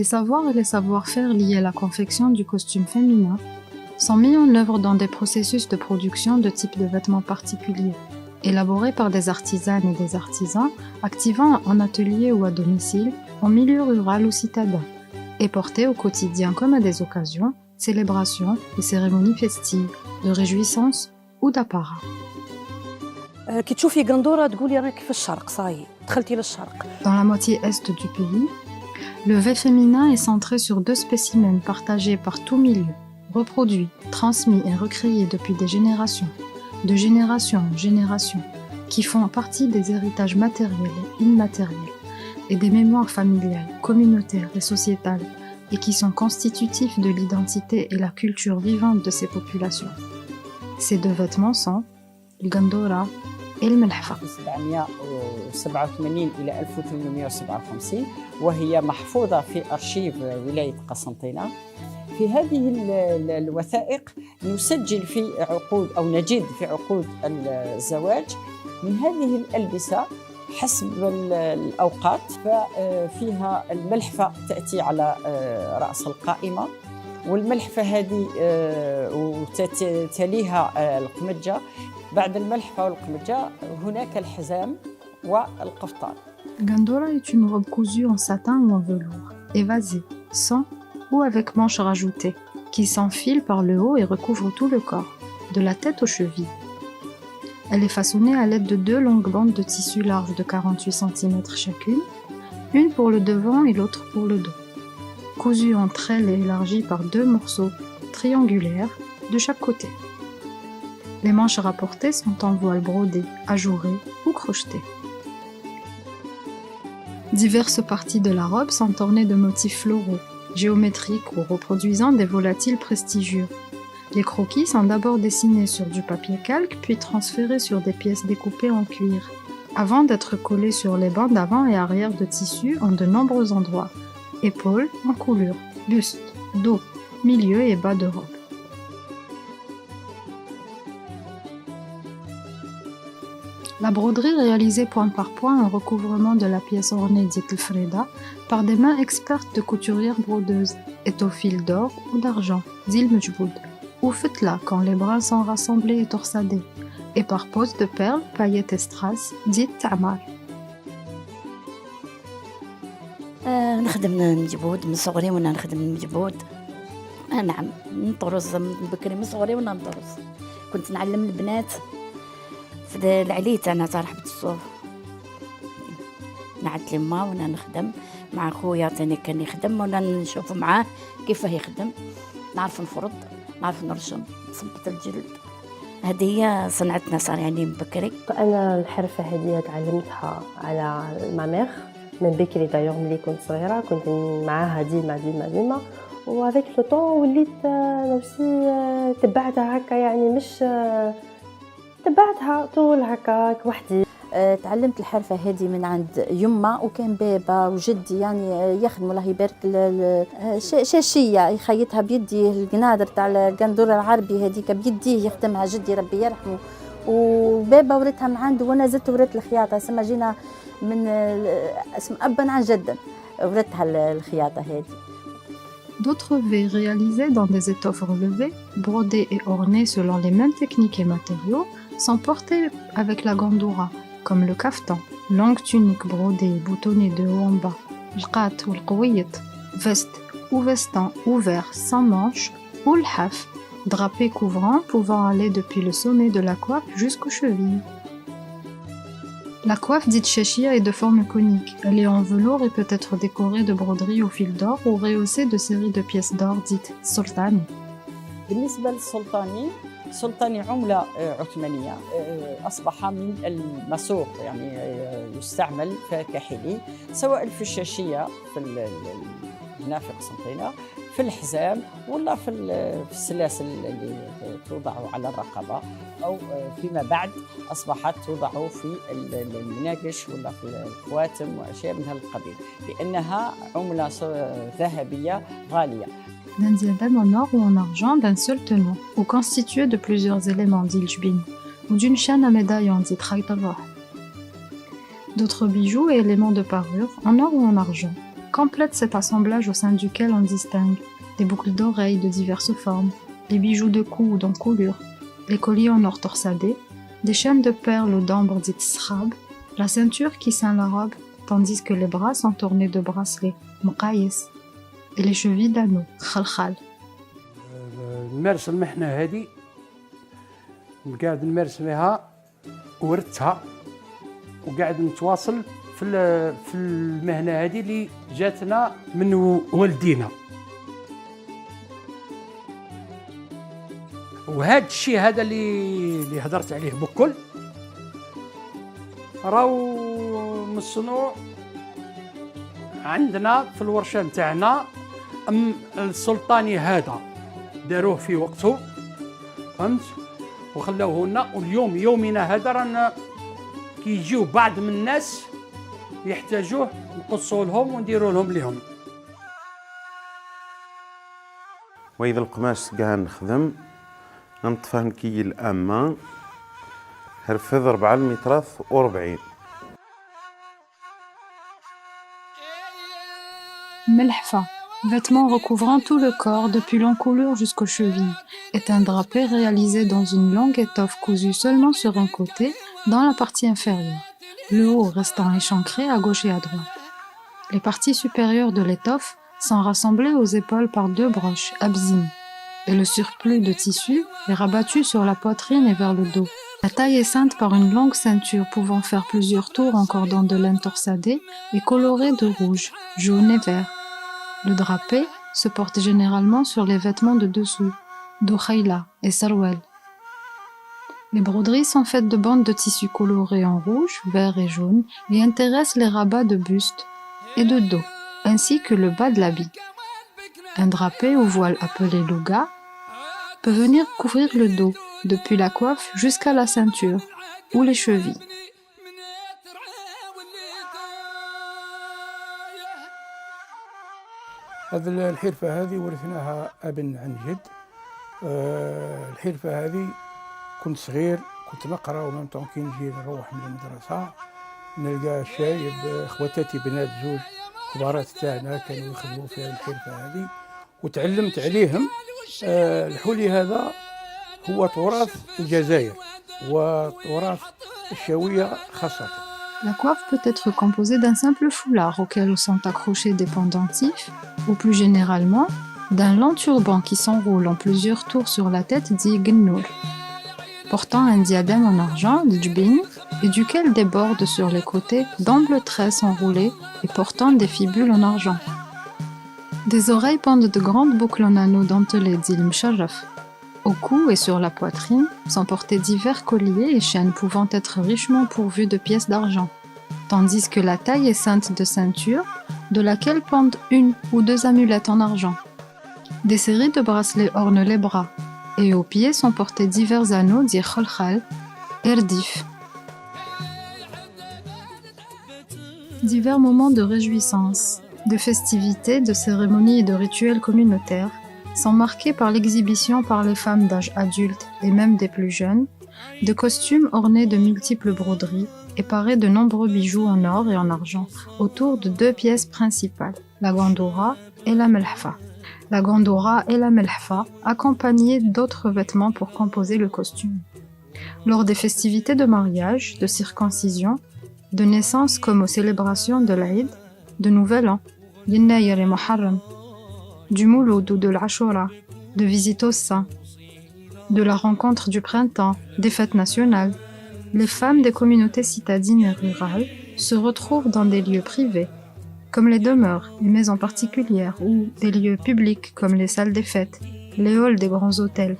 Les savoirs et les savoir-faire liés à la confection du costume féminin sont mis en œuvre dans des processus de production de types de vêtements particuliers, élaborés par des artisanes et des artisans activant en atelier ou à domicile, en milieu rural ou citadin, et portés au quotidien comme à des occasions, célébrations et cérémonies festives, de réjouissance ou d'apparat. كي تشوفي قندورة تقولي راك في الشرق صاي دخلتي للشرق. Dans la moitié est du pays, le V féminin est centré sur 2 spécimens partagés par tout milieu, reproduits, transmis et recréés depuis des générations, de génération en génération, qui font partie des héritages matériels et immatériels, et des mémoires familiales, communautaires et sociétales, et qui sont constitutifs de l'identité et la culture vivante de ces populations. Ces 2 vêtements sont le gandora et le melhfa. 787 إلى 1857 وهي محفوظة في أرشيف ولاية قسنطينة. في هذه الوثائق نسجل في عقود أو نجد في عقود الزواج من هذه الألبسة حسب الأوقات، ففيها الملحفة تأتي على رأس القائمة، والملحفة هذه وتليها القمجة. بعد الملحفة والقمجة هناك الحزام والقفطان. Gandora est une robe cousue en satin ou en velours, évasée, sans ou avec manches rajoutées, qui s'enfile par le haut et recouvre tout le corps, de la tête aux chevilles. Elle est façonnée à l'aide de 2 longues bandes de tissu large de 48 cm chacune, une pour le devant et l'autre pour le dos, cousue entre elles et élargie par 2 morceaux triangulaires de chaque côté. Les manches rapportées sont en voile brodé, ajouré ou crocheté. Diverses parties de la robe sont ornées de motifs floraux, géométriques ou reproduisant des volatiles prestigieux. Les croquis sont d'abord dessinés sur du papier calque, puis transférés sur des pièces découpées en cuir, avant d'être collés sur les bandes avant et arrière de tissu en de nombreux endroits, épaules, encoulures, buste, dos, milieu et bas de robe. La broderie réalisée point par point un recouvrement de la pièce ornée dite le freda par des mains expertes de couturières brodeuses, est au fil d'or ou d'argent, zil mejboud, ou fetla quand les brins sont rassemblés et torsadés, et par pose de perles, paillettes et strass, dite ta'mar. نخدم المجبود من صغري وانا نخدم المجبود. نعم نطرز من بكري من صغري وانا نطرز. كنت نعلم البنات في العليت انا صراحه بالصوف. نعت لما وانا نخدم مع خويا تاني كان يخدم وانا نشوف معاه كيف يخدم. نعرف نفرض نعرف نرشم نثبت الجلد. هذه هي صنعتنا صار يعني من بكري. انا الحرفه هذه تعلمتها على مامير من بكري دايوغ ملي كنت صغيره كنت معاها ديما وافيك لو طون وليت نفسي تبعتها هكا يعني مش تبعتها طول هكاك وحدي. تعلمت الحرفة هذه من عند يما وكان بابا وجدي يعني يخدموا الله يبارك شاشية يخيطها بيدي القنادر تاع القندورة العربي هذيك بيديه يخدمها جدي ربي يرحمه وبابا ورثها من عنده وانا زدت ورثت الخياطة سما جينا من اسم أبا عن جدا ورثها الخياطة هذه. D'autres V réalisés dans des étoffes relevées, brodées et ornées selon les mêmes techniques et matériaux, sont portés avec la gandoura, comme le kaftan, longue tunique brodée et boutonnée de haut en bas, le qat ou le qouiyat, veste ou veston ouvert sans manches, ou le haf, drapé couvrant pouvant aller depuis le sommet de la coiffe jusqu'aux chevilles. La coiffe dite chachia est de forme conique. Elle est en velours et peut être décorée de broderies au fil d'or ou rehaussée de séries de pièces d'or dites sultani. بالنسبة للسلطاني سلطاني عملة عثمانية أصبح من المسوق يعني يستعمل كحلي سواء في الشاشية هنا في قسنطينة في الحزام ولا في السلاسل اللي توضع على الرقبة أو فيما بعد أصبحت توضع في المناقش ولا في الخواتم وأشياء من هذا القبيل لأنها عملة ذهبية غالية. D'un diadème en or ou en argent d'un seul tenant, ou constitué de plusieurs éléments dit ljbin, ou d'une chaîne à médaillon dit khayt al-roh. D'autres bijoux et éléments de parure, en or ou en argent, complète cet assemblage au sein duquel on distingue des boucles d'oreilles de diverses formes, les bijoux de cou ou d'encolure, les colliers en or torsadés, des chaînes de perles aux d'ambre dites srab, la ceinture qui ceint la robe, tandis que les bras sont ornés de bracelets, mqayis, et les chevilles d'anneaux, khalkhal. نمارس المحنة هذه قاعد نمارس فيها ورثتها وقاعد نتواصل في المهنة هذه اللي جاتنا من والدينا. وهذا الشيء هذا اللي هضرت عليه بكل راهو مصنوع عندنا في الورشة نتاعنا. السلطاني هذا داروه في وقته، فهمت، وخلاوه لنا، واليوم يومنا هذا رانا كيجيو بعض من الناس يحتاجوه نقصوا لهم ونديروا لهم لهم. وإذا القماش كاع نخدم نطفه نكي الأمة هرفذ 4 متر و40. Melhfa, vêtement recouvrant tout le corps depuis l'encolure jusqu'aux chevilles, est un drapé réalisé dans une longue étoffe cousue seulement sur un côté, dans la partie inférieure, le haut restant échancré à gauche et à droite. Les parties supérieures de l'étoffe sont rassemblées aux épaules par 2 broches, abzines, et le surplus de tissu est rabattu sur la poitrine et vers le dos. La taille est ceinte par une longue ceinture pouvant faire plusieurs tours en cordon de laine torsadé et colorée de rouge, jaune et vert. Le drapé se porte généralement sur les vêtements de dessous, doukhayla et sarwal. Les broderies sont faites de bandes de tissu colorées en rouge, vert et jaune et intéressent les rabats de buste et de dos, ainsi que le bas de l'habit. Un drapé ou voile appelé louga peut venir couvrir le dos, depuis la coiffe jusqu'à la ceinture ou les chevilles. هذه الحرفة هذه ورثناها أب عن جد. الحرفة هذه كنت صغير كنت نقرأ ومام طون كي نجي نروح من المدرسة نلقى شايب خواتاتي بنات زوج كبارات تاعنا كانوا يخدموا في الحرفة هذه وتعلمت عليهم. الحولي هذا هو تراث الجزائر وتراث الشاوية خاصة. La coiffe peut être composée d'un simple foulard auquel sont accrochés des pendentifs, ou plus généralement, d'un long turban qui s'enroule en plusieurs tours sur la tête dit gnour, portant un diadème en argent, l'jbin, et duquel débordent sur les côtés d'amples tresses enroulées et portant des fibules en argent. Des oreilles pendent de grandes boucles en anneaux dentelées dit msharraf. Au cou et sur la poitrine sont portés divers colliers et chaînes pouvant être richement pourvus de pièces d'argent, tandis que la taille est ceinte de ceinture, de laquelle pendent 1 ou 2 amulettes en argent. Des séries de bracelets ornent les bras, et aux pieds sont portés divers anneaux dits khalkhal, erdif. Divers moments de réjouissance, de festivités, de cérémonies et de rituels communautaires sont marqués par l'exhibition par les femmes d'âge adulte et même des plus jeunes, de costumes ornés de multiples broderies et parés de nombreux bijoux en or et en argent autour de 2 pièces principales, la gandoura et la melhfa. La gandoura et la melhfa accompagnées d'autres vêtements pour composer le costume. Lors des festivités de mariage, de circoncision, de naissance comme aux célébrations de l'Aïd, de Nouvel An, l'Innaïr et Muharram, du Mouloud ou de l'Ashura, de visite au saint, de la rencontre du printemps, des fêtes nationales. Les femmes des communautés citadines et rurales se retrouvent dans des lieux privés, comme les demeures, les maisons particulières, ou des lieux publics comme les salles des fêtes, les halls des grands hôtels,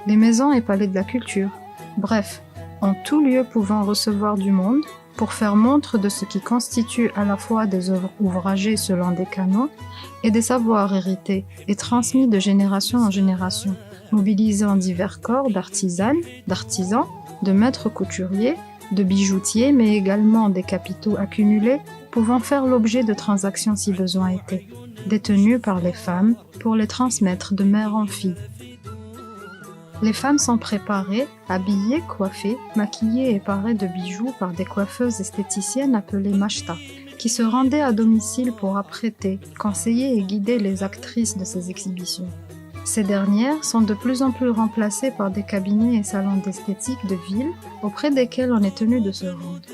les maisons et palais de la culture. Bref, en tout lieu pouvant recevoir du monde, pour faire montre de ce qui constitue à la fois des œuvres ouvragées selon des canons et des savoirs hérités et transmis de génération en génération, mobilisant divers corps d'artisanes, d'artisans, de maîtres couturiers, de bijoutiers, mais également des capitaux accumulés pouvant faire l'objet de transactions si besoin était, détenus par les femmes pour les transmettre de mère en fille. Les femmes sont préparées, habillées, coiffées, maquillées et parées de bijoux par des coiffeuses esthéticiennes appelées mashta. qui se rendaient à domicile pour apprêter, conseiller et guider les actrices de ces exhibitions. Ces dernières sont de plus en plus remplacées par des cabinets et salons d'esthétique de ville auprès desquels on est tenu de se rendre.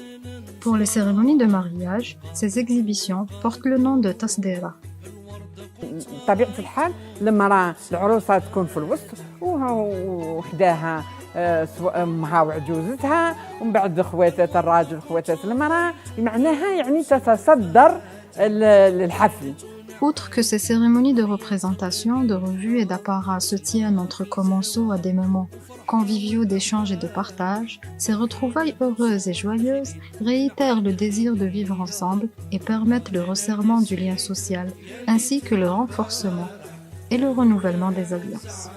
Pour les cérémonies de mariage, ces exhibitions portent le nom de tasdera. طبيعة الحال لما راه العروسة تكون في الوسط وحداها سواء أمها وعجوزتها ومن بعد خواتات الراجل خواتات المرأة معناها يعني تتصدر الحفل. Outre que ces cérémonies de représentation, de revue et d'apparat se tiennent entre commensaux à des moments conviviaux d'échange et de partage, ces retrouvailles heureuses et joyeuses réitèrent le désir de vivre ensemble et permettent le resserrement du lien social, ainsi que le renforcement et le renouvellement des alliances.